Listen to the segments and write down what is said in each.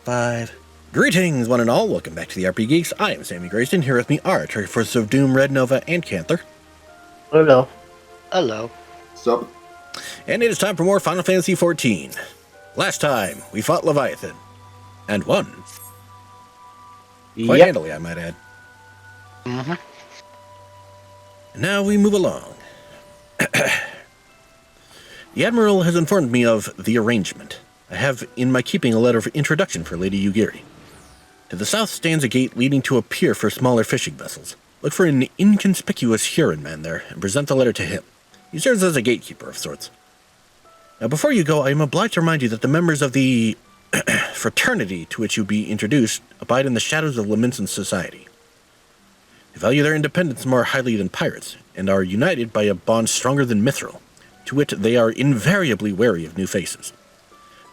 5. Greetings, one and all. Welcome back to the RP Geeks. I am Sammy Grayston. Here with me are Turkey Forces of Doom, Red Nova, and Canther. Hello. Hello. Sup? And it is time for more Final Fantasy XIV. Last time, we fought Leviathan. And won. Quite handily, I might add. Mm-hmm. And now we move along. The Admiral has informed me of the arrangement. I have in my keeping a letter of introduction for Lady Yugiri. To the south stands a gate leading to a pier for smaller fishing vessels. Look for an inconspicuous Huron man there and present the letter to him. He serves as a gatekeeper of sorts. Now, before you go, I am obliged to remind you that the members of the fraternity to which you be introduced abide in the shadows of Lamentson's society. They value their independence more highly than pirates, and are united by a bond stronger than mithril. To wit, they are invariably wary of new faces.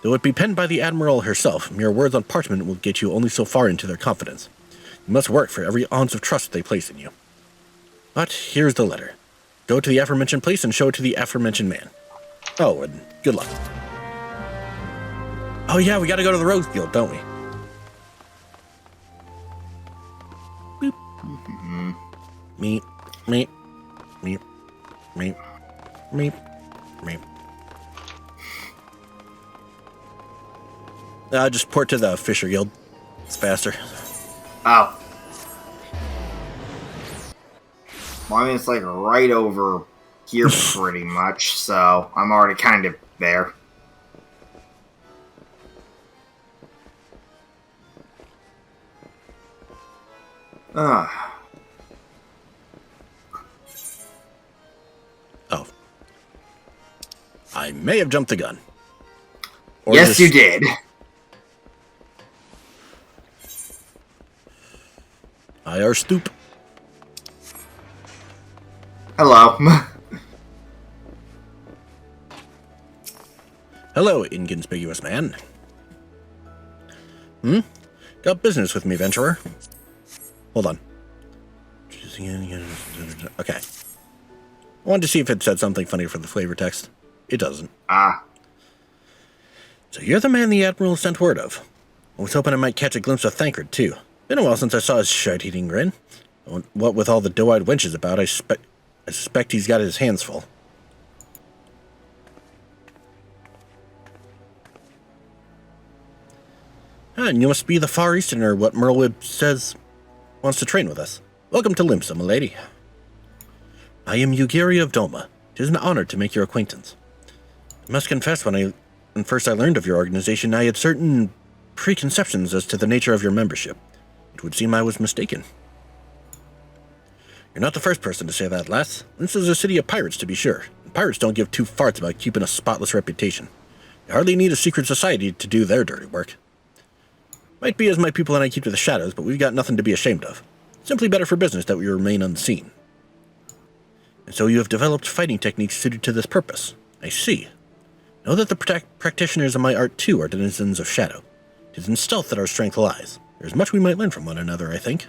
Though it be penned by the Admiral herself, mere words on parchment will get you only so far into their confidence. You must work for every ounce of trust they place in you. But here's the letter. Go to the aforementioned place and show it to the aforementioned man. Oh, and good luck. Oh yeah, we gotta go to the Rose Guild, don't we? Boop. Mm-hmm. Meep, meep, meep, meep, meep, meep. Just port to the Fisher Guild. It's faster. Oh. Well, I mean, it's like right over here pretty much, so I'm already kind of there. Oh. I may have jumped the gun. Or yes, you did. IR stoop. Hello. Hello, inconspicuous man. Got business with me, venturer? Hold on. Okay. I wanted to see if it said something funny for the flavor text. It doesn't. Ah. So you're the man the Admiral sent word of. I was hoping I might catch a glimpse of Thancred, too. Been a while since I saw his shite-eating grin. What with all the doe-eyed wenches about, I suspect he's got his hands full. And you must be the Far Easterner what Merlwib says wants to train with us. Welcome to Limsa, my lady. I am Yugiri of Doma. 'Tis an honor to make your acquaintance. I must confess, when first I learned of your organization, I had certain preconceptions as to the nature of your membership. It would seem I was mistaken. You're not the first person to say that, lass. This is a city of pirates, to be sure. And pirates don't give two farts about keeping a spotless reputation. You hardly need a secret society to do their dirty work. Might be as my people and I keep to the shadows, but we've got nothing to be ashamed of. Simply better for business that we remain unseen. And so you have developed fighting techniques suited to this purpose. I see. Know that the practitioners of my art, too, are denizens of shadow. It is in stealth that our strength lies. There's much we might learn from one another, I think.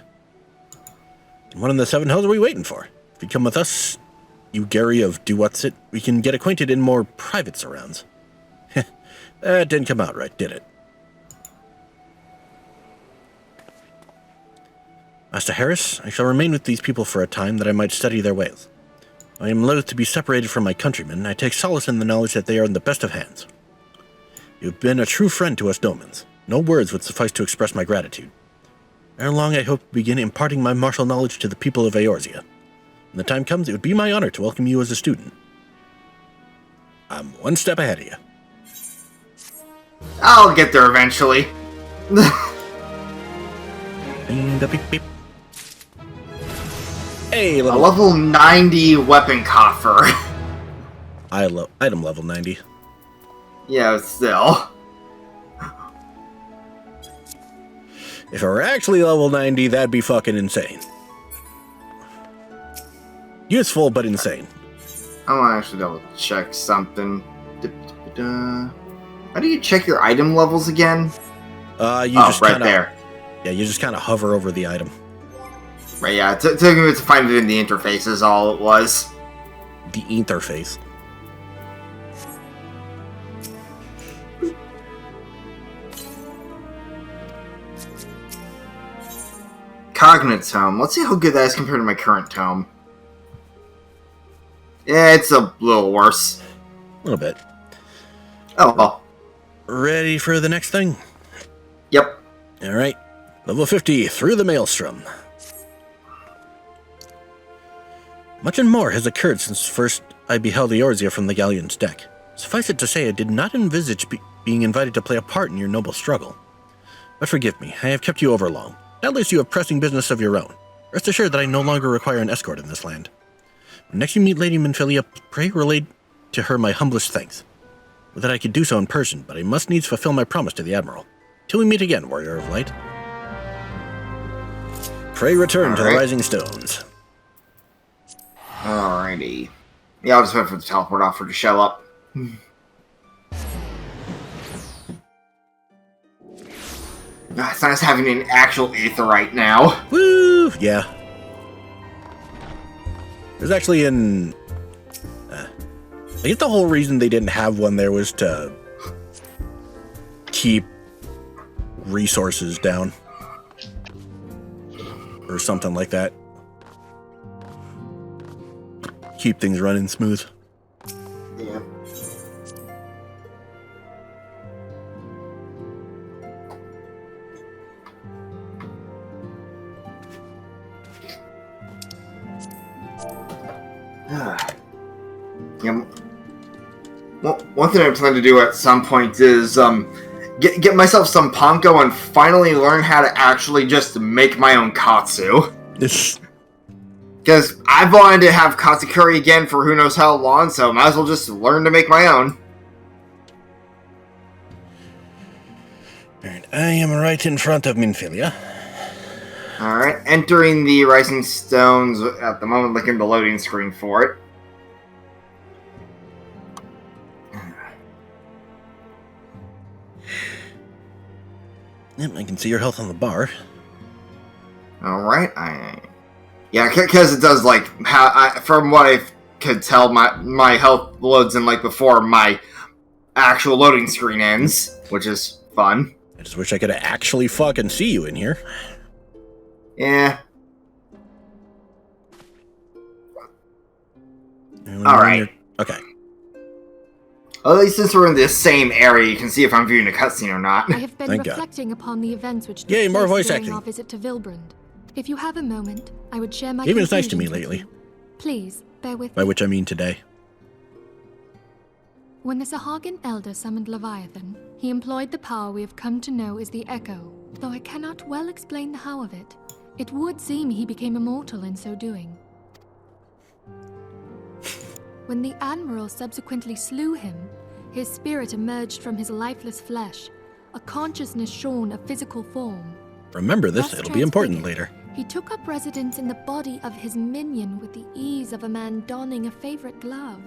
And what in the seven hells are we waiting for? If you come with us, you Gary of Do-What's-It, we can get acquainted in more private surrounds. That didn't come out right, did it? Master Harris, I shall remain with these people for a time that I might study their ways. I am loath to be separated from my countrymen. I take solace in the knowledge that they are in the best of hands. You've been a true friend to us Domans. No words would suffice to express my gratitude. Ere long, I hope to begin imparting my martial knowledge to the people of Eorzea. When the time comes, it would be my honor to welcome you as a student. I'm one step ahead of you. I'll get there eventually. Hey, a level 90 weapon coffer. Item level 90. Yeah, still. If it were actually level 90, that'd be fucking insane. Useful, but insane. I want to actually double check something. How do you check your item levels again? You just right kinda, there. Yeah, you just kind of hover over the item. Right, yeah, it took me to find it in the interface is all it was. The interface. Cognate tome. Let's see how good that is compared to my current tome. Yeah, it's a little worse. A little bit. Oh well. Ready for the next thing? Yep. Alright. Level 50, Through the Maelstrom. Much and more has occurred since first I beheld Eorzea from the galleon's deck. Suffice it to say, I did not envisage being invited to play a part in your noble struggle. But forgive me, I have kept you over long. At least you have pressing business of your own. Rest assured that I no longer require an escort in this land. When next you meet Lady Minfilia, pray relay to her my humblest thanks. Would that I could do so in person, but I must needs fulfill my promise to the Admiral. Till we meet again, Warrior of Light. Pray return to the Rising Stones. Alrighty. Yeah, I'll just wait for the teleport offer to show up. It's nice having an actual aetheryte now. Woo! Yeah. There's actually I think the whole reason they didn't have one there was to keep resources down. Or something like that. Keep things running smooth. Yeah. Yeah. Well, one thing I plan to do at some point is get myself some Panko and finally learn how to actually just make my own katsu. Because I've wanted to have katsukuri again for who knows how long, so might as well just learn to make my own. Alright, I am right in front of Minfilia. Alright, entering the Rising Stones at the moment, looking at the loading screen for it. Yep, I can see your health on the bar. Alright, yeah, because it does, like, from what I could tell, my health loads in, like, before my actual loading screen ends, which is fun. I just wish I could actually fucking see you in here. Yeah. Alright. Okay. At least since we're in the same area, you can see if I'm viewing a cutscene or not. I have been reflecting upon the events which took Yay, more voice during acting. our visit to Vilbrand. If you have a moment, I would share my Gaben's nice to me conclusions with lately. you. Please, bear with By me. which I mean today. When the Sahagin Elder summoned Leviathan, he employed the power we have come to know as the Echo. Though I cannot well explain the how of it, it would seem he became immortal in so doing. When the Admiral subsequently slew him, his spirit emerged from his lifeless flesh, a consciousness shorn of physical form. Remember this, Thus it'll be important transfigured, later. He took up residence in the body of his minion with the ease of a man donning a favorite glove.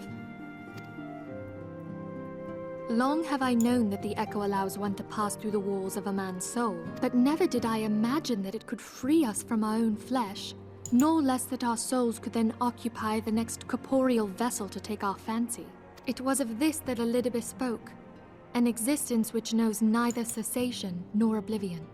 Long have I known that the Echo allows one to pass through the walls of a man's soul, but never did I imagine that it could free us from our own flesh, nor less that our souls could then occupy the next corporeal vessel to take our fancy. It was of this that Elidibus spoke, an existence which knows neither cessation nor oblivion.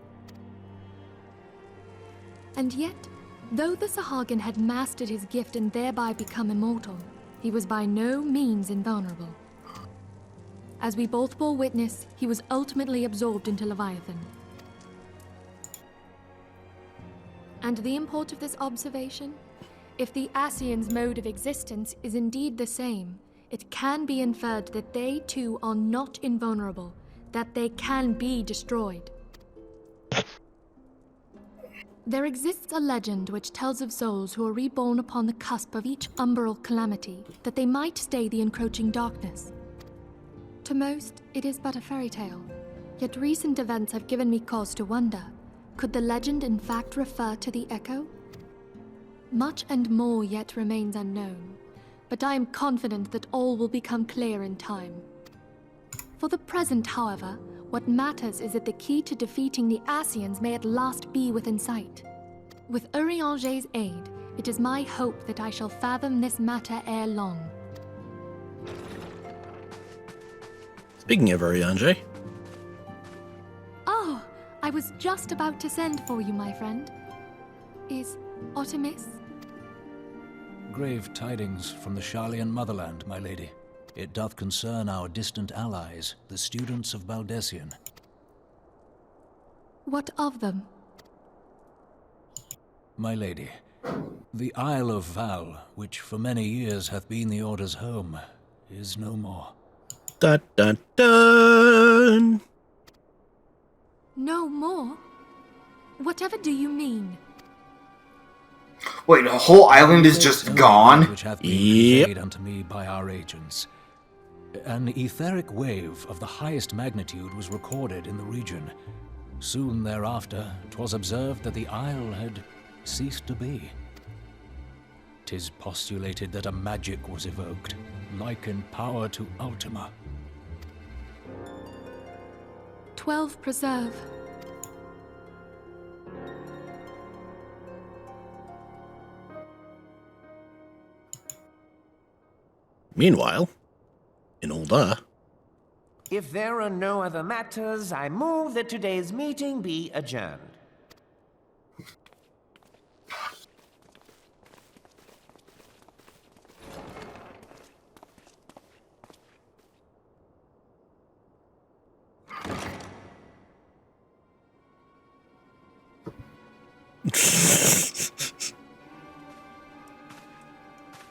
And yet, though the Sahagin had mastered his gift and thereby become immortal, he was by no means invulnerable. As we both bore witness, he was ultimately absorbed into Leviathan. And the import of this observation? If the Ascians' mode of existence is indeed the same, it can be inferred that they too are not invulnerable, that they can be destroyed. There exists a legend which tells of souls who are reborn upon the cusp of each umbral calamity, that they might stay the encroaching darkness. To most, it is but a fairy tale, yet recent events have given me cause to wonder, could the legend in fact refer to the Echo? Much and more yet remains unknown, but I am confident that all will become clear in time. For the present, however, what matters is that the key to defeating the Ascians may at last be within sight. With Urianger's aid, it is my hope that I shall fathom this matter ere long. Speaking of Urianger, Oh, I was just about to send for you, my friend. Is aught amiss? Grave tidings from the Sharlayan motherland, my lady. It doth concern our distant allies, the students of Baldessian. What of them? My lady, the Isle of Val, which for many years hath been the Order's home, is no more. Dun dun dun! No more? Whatever do you mean? Wait, the whole island is just gone? Which hath been Yep. conveyed unto me by our agents. An etheric wave of the highest magnitude was recorded in the region. Soon thereafter, 'twas observed that the isle had ceased to be. 'Tis postulated that a magic was evoked, like in power to Ultima. 12 preserve. Meanwhile, in Ulda, If there are no other matters, I move that today's meeting be adjourned.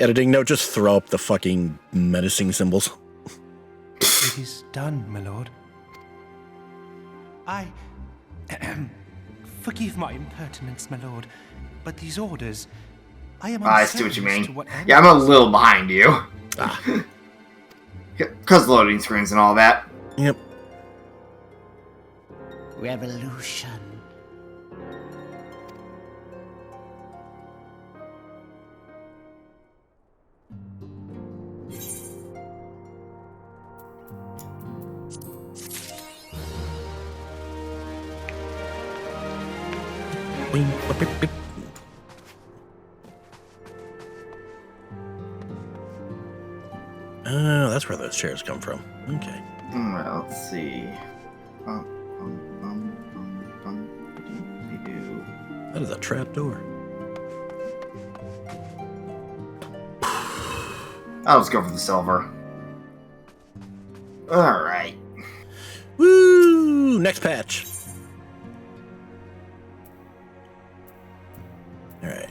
editing note, just throw up the fucking menacing symbols. It is done, my lord. I... Forgive my impertinence, my lord, but these orders... I am I see what you uncertain as mean. to what Yeah, I'm a little behind you. Ah, Because loading screens and all that. yep. Revolution. Boing, boop, boop, boop. Oh, that's where those chairs come from. Okay. Well, let's see. That is a trap door. I'll just go for the silver. Alright. Woo! Next patch. Alright.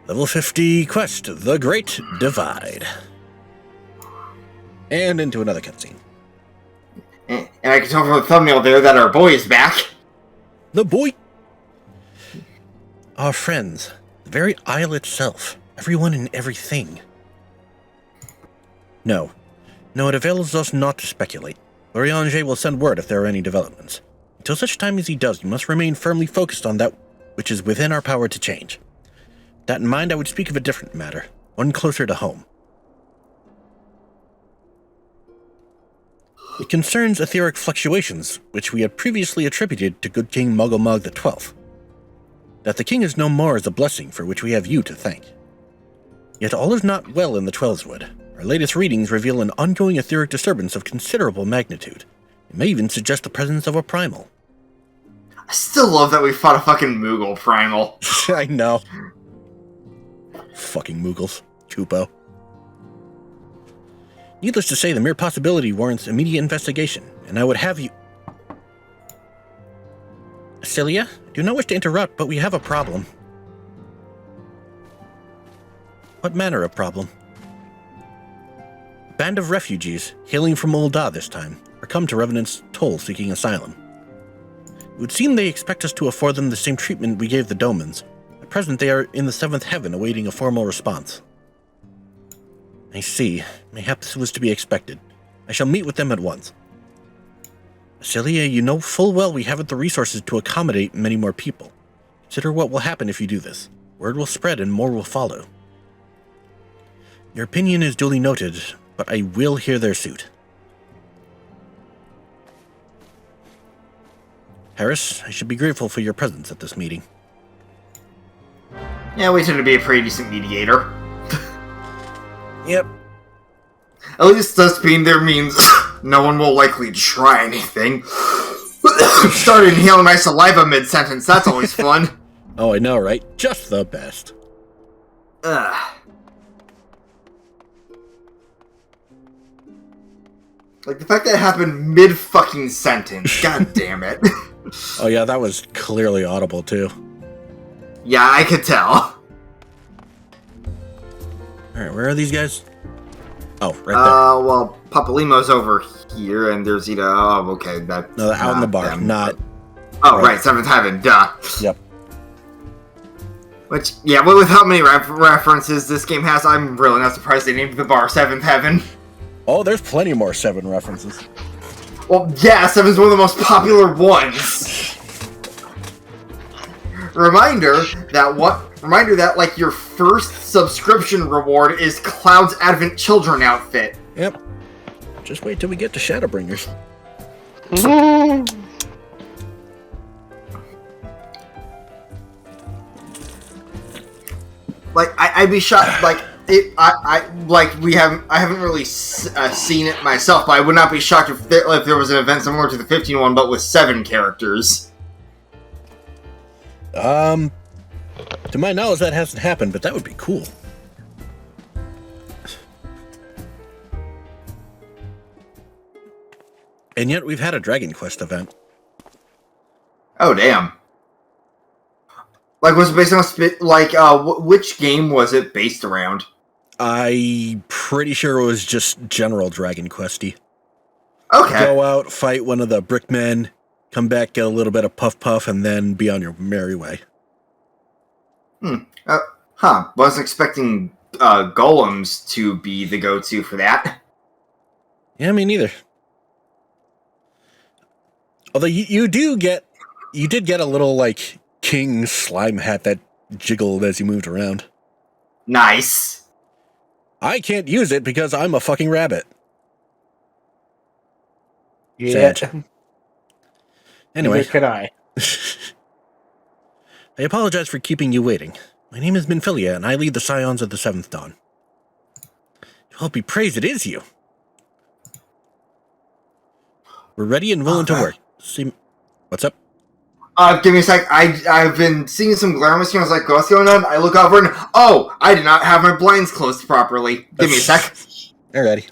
Level 50 quest, The Great Divide. And into another cutscene. And I can tell from the thumbnail there that our boy is back. The boy! Our friends. The very isle itself. Everyone and everything. No. No, it avails us not to speculate. Loriange will send word if there are any developments. Until such time as he does, we must remain firmly focused on that which is within our power to change. With that in mind, I would speak of a different matter. One closer to home. It concerns etheric fluctuations, which we had previously attributed to good King Muggle XII. That the king is no more is a blessing for which we have you to thank. Yet all is not well in the Twelveswood. Our latest readings reveal an ongoing etheric disturbance of considerable magnitude. It may even suggest the presence of a primal. I still love that we fought a fucking Moogle primal. I know. Fucking Moogles. Chupo. Needless to say, the mere possibility warrants immediate investigation, and I would have you... Celia, I do not wish to interrupt, but we have a problem. What manner of problem? A band of refugees, hailing from Ulda this time, are come to Revenant's Toll seeking asylum. It would seem they expect us to afford them the same treatment we gave the Domans. At present, they are in the seventh heaven awaiting a formal response. I see. Mayhap this was to be expected. I shall meet with them at once. Celia, you know full well we haven't the resources to accommodate many more people. Consider what will happen if you do this. Word will spread and more will follow. Your opinion is duly noted, but I will hear their suit. Harris, I should be grateful for your presence at this meeting. Yeah, we tend to be a pretty decent mediator. Yep. At least us being there means no one will likely try anything. Started inhaling my saliva mid-sentence. That's always fun. Oh, I know, right? Just the best. Ugh. Like, the fact that it happened mid-fucking sentence. God damn it. Oh yeah, that was clearly audible, too. Yeah, I could tell. Alright, where are these guys? Oh, right there. Well, Papalimo's over here, and there's Ida. Oh, okay, that's No, out in the bar, them. not... Oh, right, Seventh Heaven, duh. Yep. Which, yeah, but with how many references this game has, I'm really not surprised they named the bar Seventh Heaven. Oh, there's plenty more 7 references. Well, yeah, 7's one of the most popular ones. Reminder that, like, your first subscription reward is Cloud's Advent Children outfit. Yep. Just wait till we get to Shadowbringers. Like, I'd be shocked, like, I haven't really seen it myself, but I would not be shocked if there was an event similar to the 15 one, but with 7 characters. To my knowledge, that hasn't happened, but that would be cool. And yet, we've had a Dragon Quest event. Oh, damn. Like, was it based on, which game was it based around? I'm pretty sure it was just general Dragon Questy. Okay. Go out, fight one of the brickmen, come back, get a little bit of puff, and then be on your merry way. Wasn't expecting golems to be the go-to for that. Yeah, me neither. Although you did get a little, like, king slime hat that jiggled as you moved around. Nice. I can't use it because I'm a fucking rabbit. Yeah. Sad. Anyway. Neither can I. I apologize for keeping you waiting. My name is Minfilia, and I lead the Scions of the Seventh Dawn. To help be praised, it is you. We're ready and willing to work. See, what's up? Give me a sec. I've been seeing some glare machine. I was like, what's going on? I look over and, oh, I did not have my blinds closed properly. Give me a sec. Alrighty.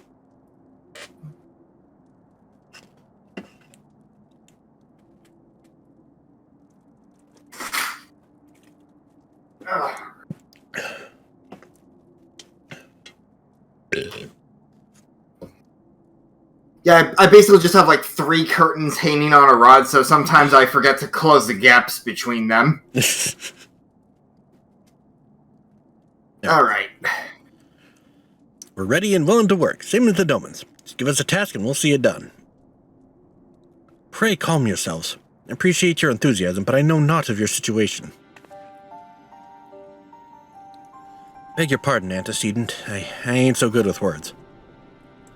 Yeah, I basically just have like 3 curtains hanging on a rod, so sometimes I forget to close the gaps between them. Alright. We're ready and willing to work, same as the Domans. Just give us a task and we'll see it done. Pray calm yourselves. I appreciate your enthusiasm, but I know not of your situation. Beg your pardon, antecedent. I ain't so good with words.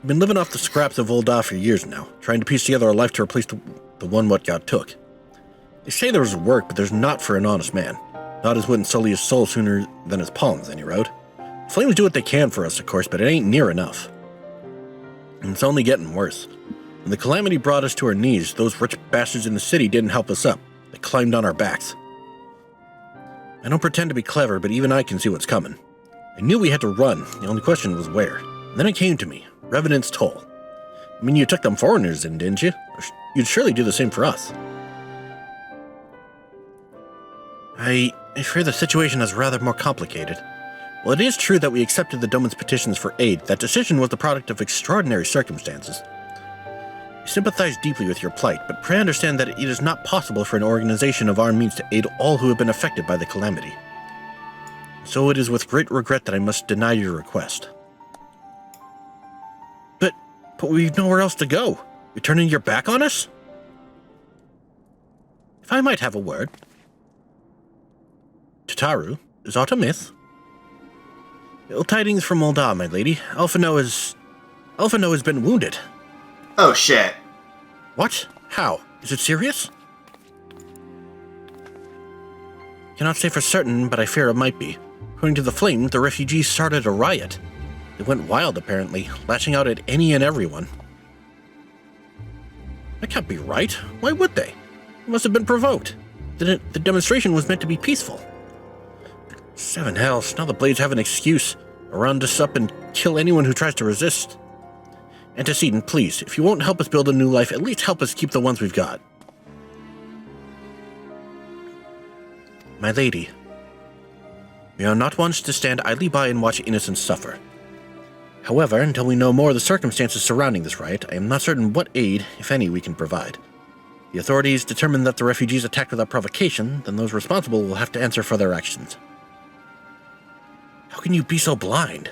I've been living off the scraps of old Da for years now, trying to piece together a life to replace the one what got took. They say there's work, but there's not for an honest man. Not as wouldn't sully his soul sooner than his palms, any road. Flames do what they can for us, of course, but it ain't near enough. And it's only getting worse. When the calamity brought us to our knees, those rich bastards in the city didn't help us up. They climbed on our backs. I don't pretend to be clever, but even I can see what's coming. I knew we had to run, the only question was where. And then it came to me, Revenant's Toll. I mean, you took them foreigners in, didn't you? You'd surely do the same for us. I fear the situation is rather more complicated. While it is true that we accepted the Doman's petitions for aid, that decision was the product of extraordinary circumstances. I sympathize deeply with your plight, but pray understand that it is not possible for an organization of our means to aid all who have been affected by the calamity. So it is with great regret that I must deny your request. But we've nowhere else to go. You're turning your back on us? If I might have a word. Tataru, is aught amiss? Ill tidings from Molda, my lady. Alphino has been wounded. Oh, shit. What? How? Is it serious? Cannot say for certain, but I fear it might be. According to the Flame, the refugees started a riot. They went wild, apparently, lashing out at any and everyone. That can't be right. Why would they? must have been provoked. The demonstration was meant to be peaceful. Seven hells, now the Blades have an excuse. Round us up and kill anyone who tries to resist. Antecedent, please, if you won't help us build a new life, at least help us keep the ones we've got. My lady, we are not ones to stand idly by and watch innocents suffer. However, until we know more of the circumstances surrounding this riot, I am not certain what aid, if any, we can provide. The authorities determine that the refugees attacked without provocation, then those responsible will have to answer for their actions. How can you be so blind?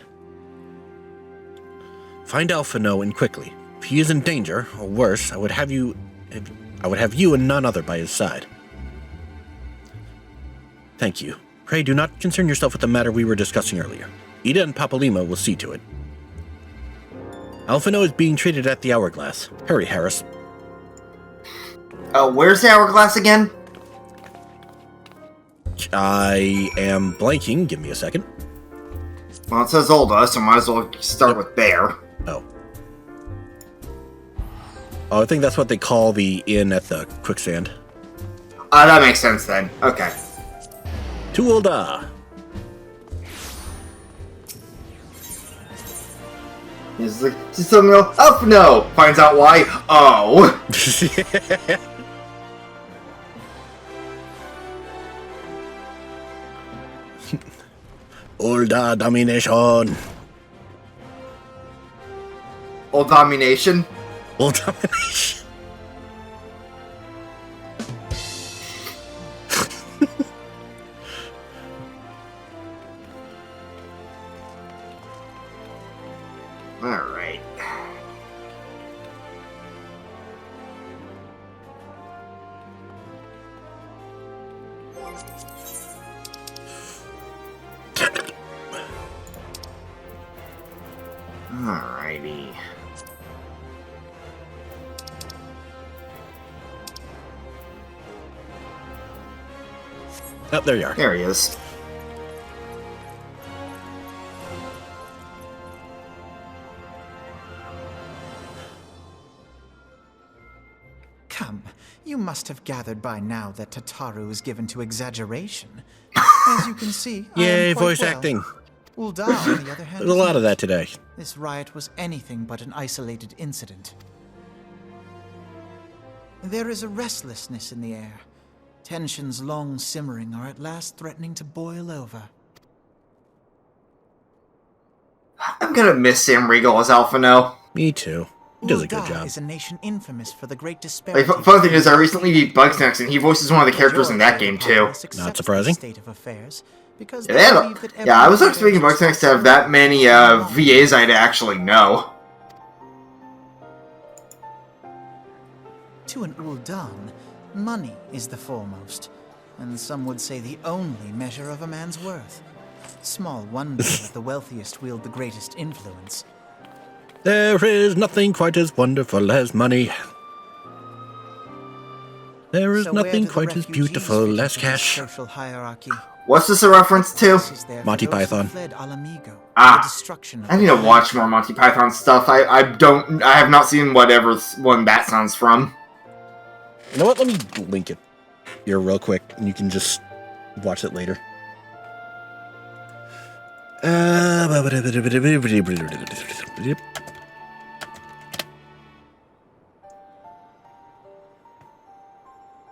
Find Alphino and quickly. If he is in danger, or worse, I would have you and none other by his side. Thank you. Pray do not concern yourself with the matter we were discussing earlier. Ida and Papalima will see to it. Alphino is being treated at the Hourglass. Hurry, Harris. Where's the Hourglass again? I am blanking. Give me a second. Well, it says Olda, so might as well start with there. Oh. Oh, I think that's what they call the inn at the quicksand. That makes sense then. Okay. To Olda. He's like, just something else. Up no! Finds out why. Oh! Olda domination. Old domination? Old domination. Alright. Alrighty. Oh, there you are. There he is. Come, you must have gathered by now that Tataru is given to exaggeration. As you can see, I Yay, am quite voice well. acting. Ulda, on the other hand, There's a is lot of not. that today. This riot was anything but an isolated incident. There is a restlessness in the air. Tensions long simmering are at last threatening to boil over. I'm gonna miss Sam Riegel as Alphino. Me too. He does a good Ulda job. is a nation infamous for the great Like, disparity. fun thing is, I recently beat Bugsnax, and he voices one of the characters in that game too. Not surprising. State of affairs because Yeah, they they had believe that yeah, I was every expecting village Bugsnax to have that many VAs I'd actually know. To an Uldan, money is the foremost, and some would say the only measure of a man's worth. Small wonder that the wealthiest wield the greatest influence. There is nothing quite as wonderful as money. There is So where nothing do the quite as refugees beautiful fit as into this cash. social hierarchy? What's this a reference to? This is there for Monty those who Python. fled Alamigo, Ah, the destruction of I need the to watch more Monty Python stuff. I have not seen whatever one that sounds from. You know what? Let me link it here real quick, and you can just watch it later.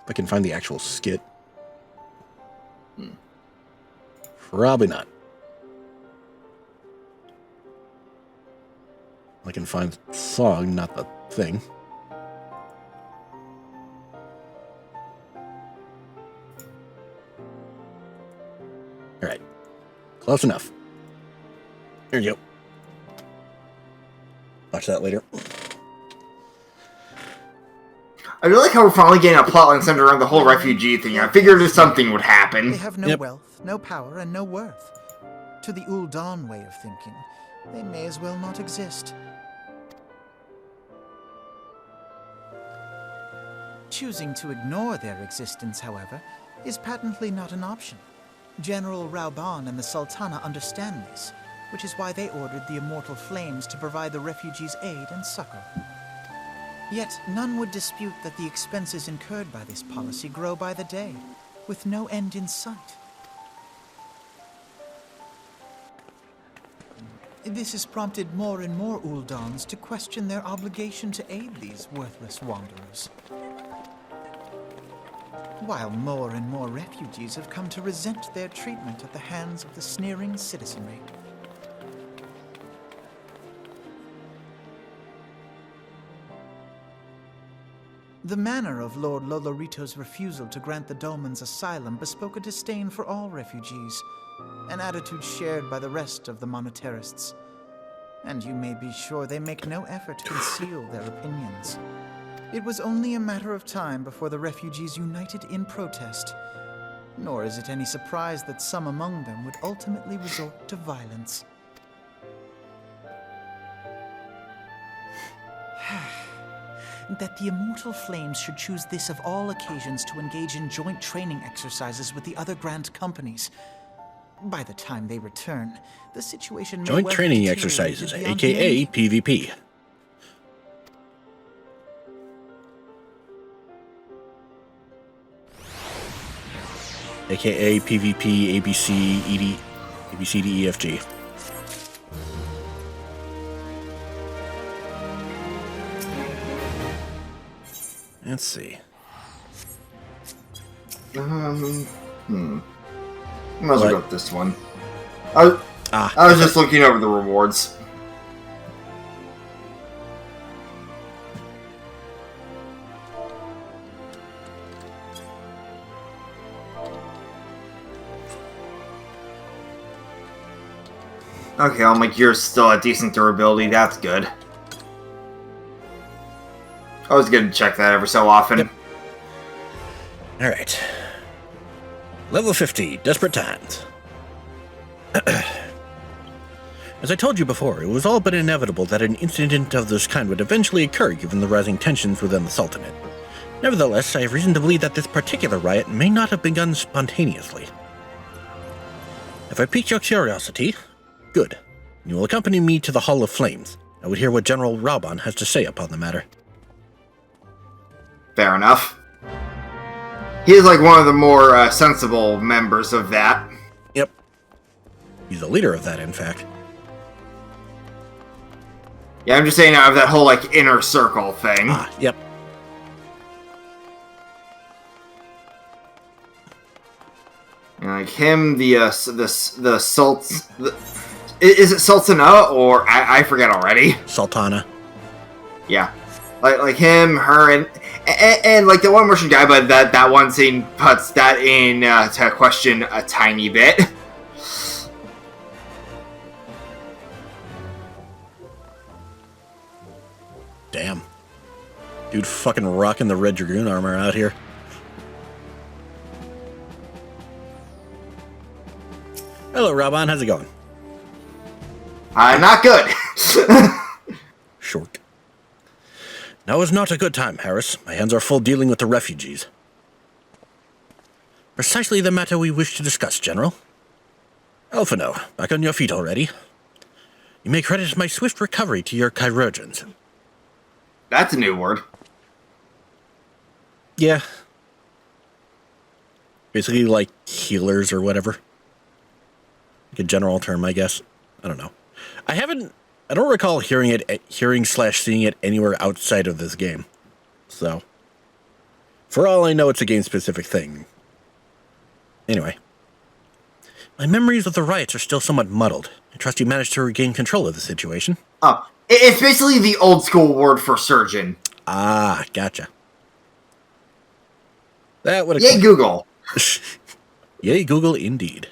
If I can find the actual skit. Probably not. I can find the song, not the thing. Alright. Close enough. There you go. Watch that later. I really like how we're finally getting a plotline centered around the whole refugee thing. I figured if something would happen. They have no Yep. wealth, no power, and no worth. To the Uldan way of thinking, they may as well not exist. Choosing to ignore their existence, however, is patently not an option. General Rauban and the Sultana understand this, which is why they ordered the Immortal Flames to provide the refugees aid and succor. Yet none would dispute that the expenses incurred by this policy grow by the day, with no end in sight. This has prompted more and more Uldans to question their obligation to aid these worthless wanderers, while more and more refugees have come to resent their treatment at the hands of the sneering citizenry. The manner of Lord Lolorito's refusal to grant the Dolmens asylum bespoke a disdain for all refugees, an attitude shared by the rest of the monetarists. And you may be sure they make no effort to conceal their opinions. It was only a matter of time before the refugees united in protest, nor is it any surprise that some among them would ultimately resort to violence. That the immortal flames should choose this of all occasions to engage in joint training exercises with the other grand companies. By the time they return, the situation may Joint well training deteriorate exercises, beyond aka PvP. AKA PvP, ABC, ED, ABCDEFG. Let's see. Might as well go with this one. I was okay. just looking over the rewards. Okay, I'll make yours still at decent durability. That's good. Always good to check that every so often. Yep. Alright. Level 50, Desperate Times. As I told you before, it was all but inevitable that an incident of this kind would eventually occur given the rising tensions within the Sultanate. Nevertheless, I have reason to believe that this particular riot may not have begun spontaneously. If I piqued your curiosity, good. You will accompany me to the Hall of Flames. I would hear what General Reborn has to say upon the matter. Fair enough. He is like one of the more sensible members of that. Yep. He's the leader of that, in fact. Yeah, I'm just saying out of that whole, like, inner circle thing. Ah, yep. And, like, him, the Sultan... Is it Sultana, or... I forget already. Sultana. Yeah. Like him, her, and like the one Russian guy, but that one scene puts that in to question a tiny bit. Damn. Dude fucking rocking the Red Dragoon armor out here. Hello, Robon. How's it going? Not good. Short. Now is not a good time, Harris. My hands are full dealing with the refugees. Precisely the matter we wish to discuss, General. Elfino, back on your feet already. You may credit my swift recovery to your chirurgeons. That's a new word. Yeah. Basically like healers or whatever. Like a general term, I guess. I don't know. I don't recall hearing/seeing it anywhere outside of this game. So, for all I know, it's a game-specific thing. Anyway. My memories of the riots are still somewhat muddled. I trust you managed to regain control of the situation. Oh, it's basically the old-school word for surgeon. Ah, gotcha. That would Yay, Google. Yay, Google, indeed.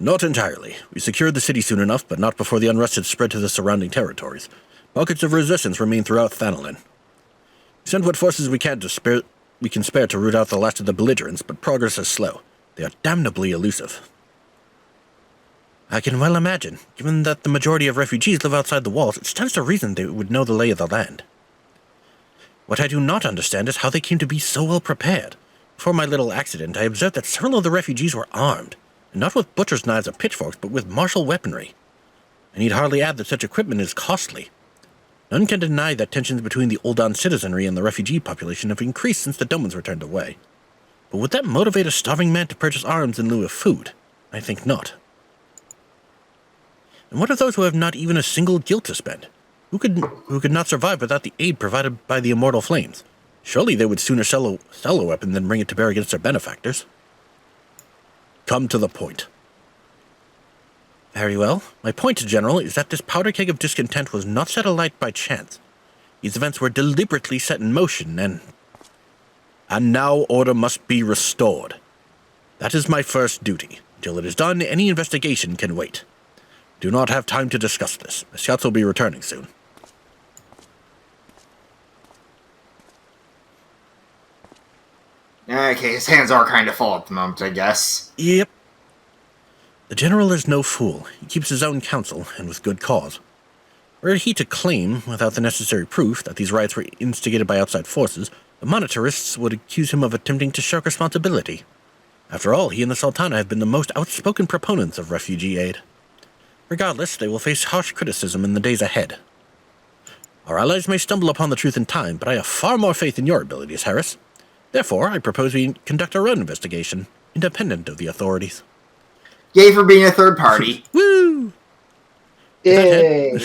Not entirely. We secured the city soon enough, but not before the unrest had spread to the surrounding territories. Pockets of resistance remain throughout Thanolin. We sent what forces we can spare to root out the last of the belligerents, but progress is slow. They are damnably elusive. I can well imagine. Given that the majority of refugees live outside the walls, it stands to reason they would know the lay of the land. What I do not understand is how they came to be so well prepared. Before my little accident, I observed that several of the refugees were armed. And not with butcher's knives or pitchforks, but with martial weaponry. I need hardly add that such equipment is costly. None can deny that tensions between the Uldan citizenry and the refugee population have increased since the Domans were turned away. But would that motivate a starving man to purchase arms in lieu of food? I think not. And what of those who have not even a single guilt to spend? Who could not survive without the aid provided by the immortal flames? Surely they would sooner sell a weapon than bring it to bear against their benefactors. Come to the point. Very well. My point, General, is that this powder keg of discontent was not set alight by chance. These events were deliberately set in motion, and now order must be restored. That is my first duty. Till it is done, any investigation can wait. Do not have time to discuss this. The scouts will be returning soon. Okay, his hands are kind of full at the moment, I guess. Yep. The General is no fool. He keeps his own counsel, and with good cause. Were he to claim, without the necessary proof, that these riots were instigated by outside forces, the monetarists would accuse him of attempting to shirk responsibility. After all, he and the Sultana have been the most outspoken proponents of refugee aid. Regardless, they will face harsh criticism in the days ahead. Our allies may stumble upon the truth in time, but I have far more faith in your abilities, Harris. Therefore, I propose we conduct our own investigation, independent of the authorities. Yay for being a third party. Woo! Yay!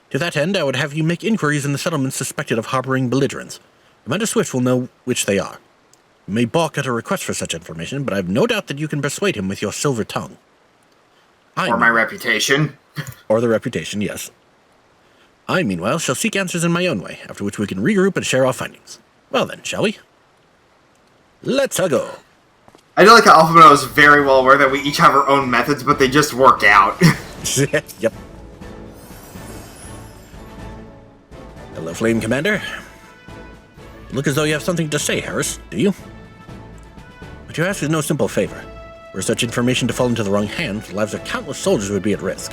To that end, I would have you make inquiries in the settlements suspected of harboring belligerents. Commander Swift will know which they are. You may balk at a request for such information, but I have no doubt that you can persuade him with your silver tongue. Or my reputation. Or the reputation, yes. I, meanwhile, shall seek answers in my own way, after which we can regroup and share our findings. Well then, shall we? Let's go. I feel like Alphabet is very well aware that we each have our own methods, but they just work out. Yep. Hello, Flame Commander. You look as though you have something to say, Harris, do you? What you ask is no simple favor. Were such information to fall into the wrong hands, the lives of countless soldiers would be at risk.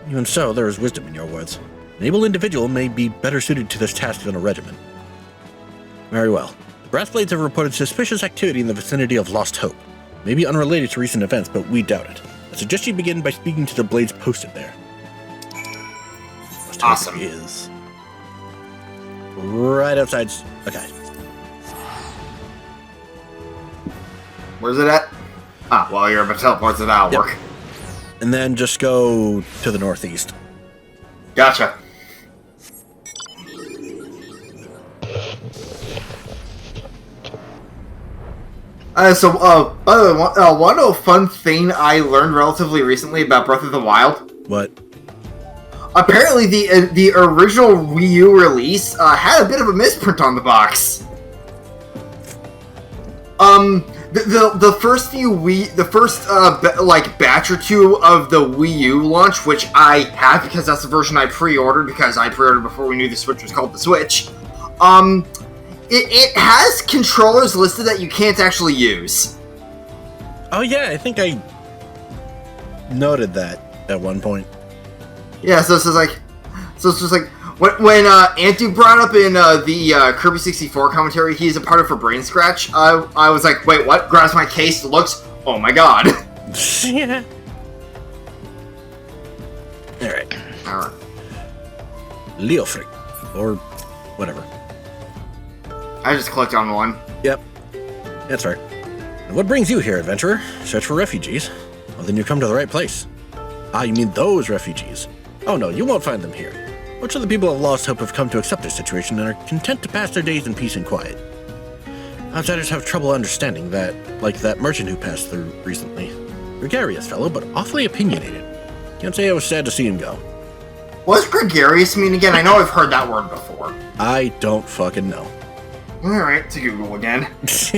Even so, there is wisdom in your words. An able individual may be better suited to this task than a regiment. Very well. The Brassblades have reported suspicious activity in the vicinity of Lost Hope. Maybe unrelated to recent events, but we doubt it. I suggest you begin by speaking to the Blades posted there. Lost Awesome. Hope is right outside. Okay. Where's it at? Ah, well, you're about to teleport, so that'll work. And then just go to the northeast. Gotcha. By the way, one fun thing I learned relatively recently about Breath of the Wild. What? Apparently, the original Wii U release had a bit of a misprint on the box. The first batch or two of the Wii U launch, which I have because that's the version I pre-ordered because I pre-ordered before we knew the Switch was called the Switch. It has controllers listed that you can't actually use. Oh yeah, I think I noted that at one point. Yeah, so it's just like when Antu brought up in the Kirby 64 commentary, he's a part of for Brain Scratch. I was like, wait, what? Grabs my case, looks, oh my god. Yeah. Alright. Leofric. Or whatever. I just clicked on one. Yep. That's right. And what brings you here, adventurer? Search for refugees? Well, then you come to the right place. Ah, you mean those refugees? Oh no, you won't find them here. Much of the people of Lost Hope have come to accept their situation and are content to pass their days in peace and quiet. Outsiders have trouble understanding that, like that merchant who passed through recently. Gregarious fellow, but awfully opinionated. Can't say I was sad to see him go. What does gregarious mean again? I know I've heard that word before. I don't fucking know. Alright, to Google again. This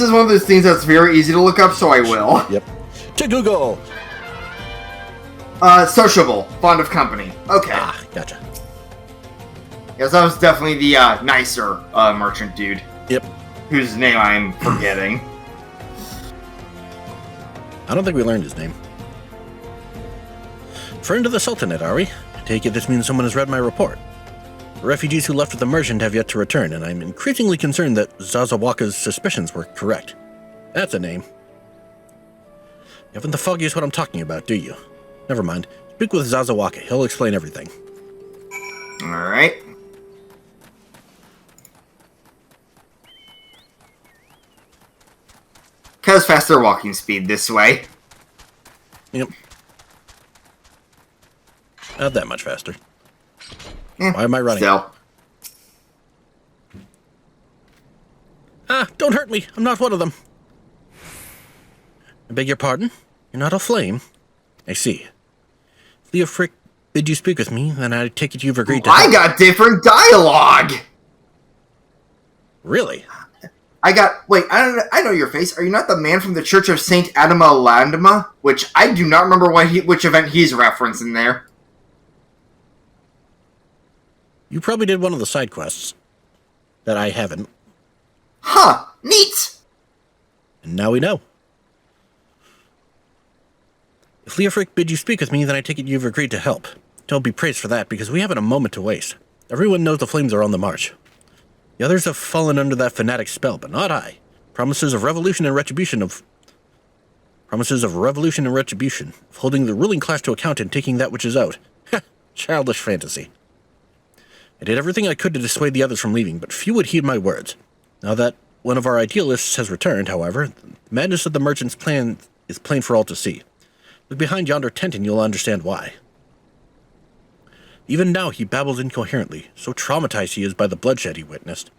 is one of those things that's very easy to look up, so I will. Yep. To Google! Sociable. Fond of company. Okay. Ah, gotcha. Yes, that was definitely the, nicer, merchant dude. Yep. Whose name I'm forgetting. I don't think we learned his name. Friend of the Sultanate, are we? I take it this means someone has read my report. The refugees who left with the merchant have yet to return, and I'm increasingly concerned that Zazawaka's suspicions were correct. That's a name. You haven't the foggiest what I'm talking about, do you? Never mind. Speak with Zazawaka. He'll explain everything. Alright. Cause faster walking speed this way. Yep. Not that much faster. Why am I running? Still. Ah, don't hurt me. I'm not one of them. I beg your pardon? You're not a flame? I see. If Leo Frick bid you speak with me, then I take it you've agreed to I help. got different dialogue! Really? Wait, I know your face. Are you not the man from the Church of Saint Adama Landama? Which I do not remember which event he's referencing there. You probably did one of the side quests. That I haven't. Huh, neat! And now we know. If Leofric bid you speak with me, then I take it you've agreed to help. Don't be praised for that, because we haven't a moment to waste. Everyone knows the flames are on the march. The others have fallen under that fanatic spell, but not I. Promises of revolution and retribution of holding the ruling class to account and taking that which is out. Childish fantasy. I did everything I could to dissuade the others from leaving, but few would heed my words. Now that one of our idealists has returned, however, the madness of the merchant's plan is plain for all to see. Look behind yonder tent and you'll understand why. Even now he babbles incoherently, so traumatized he is by the bloodshed he witnessed.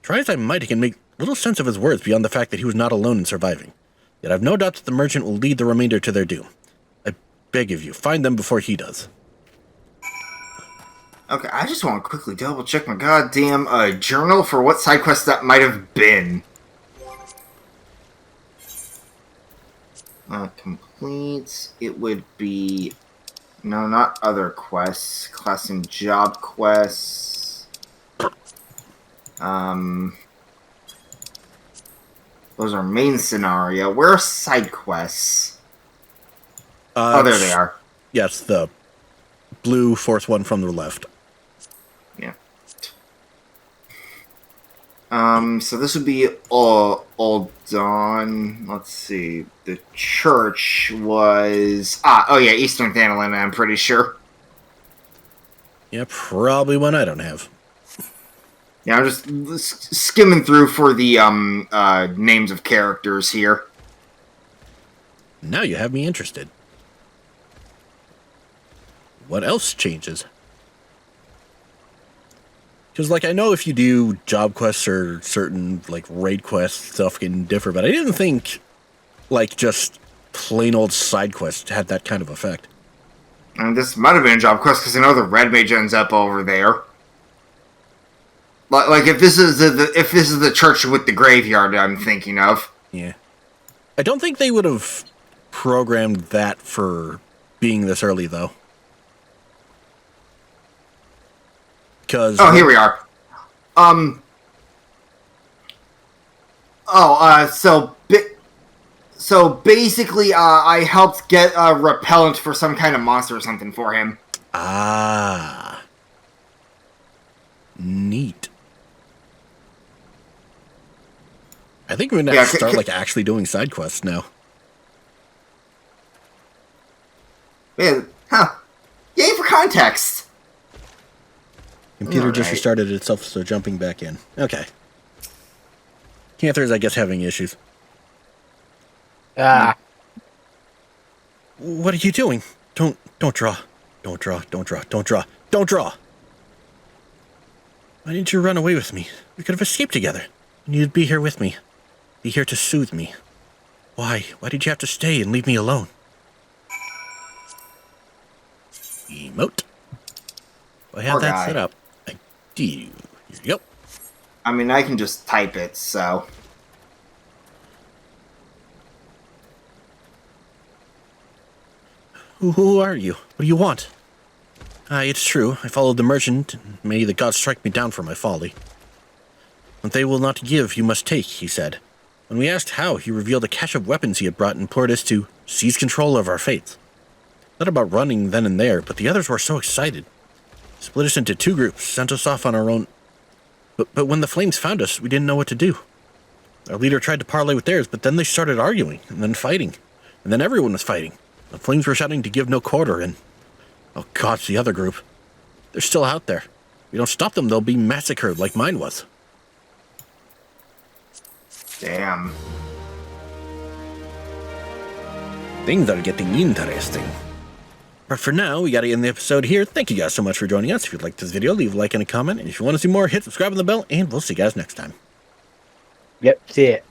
Try as I might, I can make little sense of his words beyond the fact that he was not alone in surviving. Yet I've no doubt that the merchant will lead the remainder to their doom. I beg of you, find them before he does. Okay, I just want to quickly double check my goddamn journal for what side quest that might have been. Complete. It would be... No, not other quests. Class and job quests. Those are main scenario. Where are side quests? Oh, there they are. Yes, the blue fourth one from the left. Yeah. So this would be all done. Let's see. The church was... oh yeah, Eastern Thanalan, I'm pretty sure. Yeah, probably one I don't have. Yeah, I'm just skimming through for the names of characters here. Now you have me interested. What else changes? Because, like, I know if you do job quests or certain, like, raid quests, stuff can differ, but I didn't think, like, just plain old side quests had that kind of effect. And this might have been a job quest, because I know the red mage ends up over there. Like, if this is the church with the graveyard I'm thinking of. Yeah. I don't think they would have programmed that for being this early, though. Oh, here we are. So basically, I helped get a repellent for some kind of monster or something for him. Ah. Neat. I think we're going to have to start, like, actually doing side quests now. Yeah, huh. Yay for context! Computer just restarted itself, so jumping back in. Okay. Canthor's, I guess, having issues. What are you doing? Don't draw. Don't draw. Why didn't you run away with me? We could have escaped together. And you'd be here with me. Be here to soothe me. Why? Why did you have to stay and leave me alone? Emote. I have that set up. I do. Here you go. I mean, I can just type it, so... Who are you? What do you want? It's true. I followed the merchant, and may the gods strike me down for my folly. What they will not give, you must take, he said. When we asked how, he revealed a cache of weapons he had brought and implored us to seize control of our fates. Not about running then and there, but the others were so excited. Split us into 2 groups, sent us off on our own. But when the flames found us, we didn't know what to do. Our leader tried to parley with theirs, but then they started arguing, and then fighting. And then everyone was fighting. The flames were shouting to give no quarter, and... oh gosh, the other group. They're still out there. If we don't stop them, they'll be massacred like mine was. Damn. Things are getting interesting. But for now, we gotta end the episode here. Thank you guys so much for joining us. If you liked this video, leave a like and a comment. And if you want to see more, hit subscribe on the bell, and we'll see you guys next time. Yep, see it.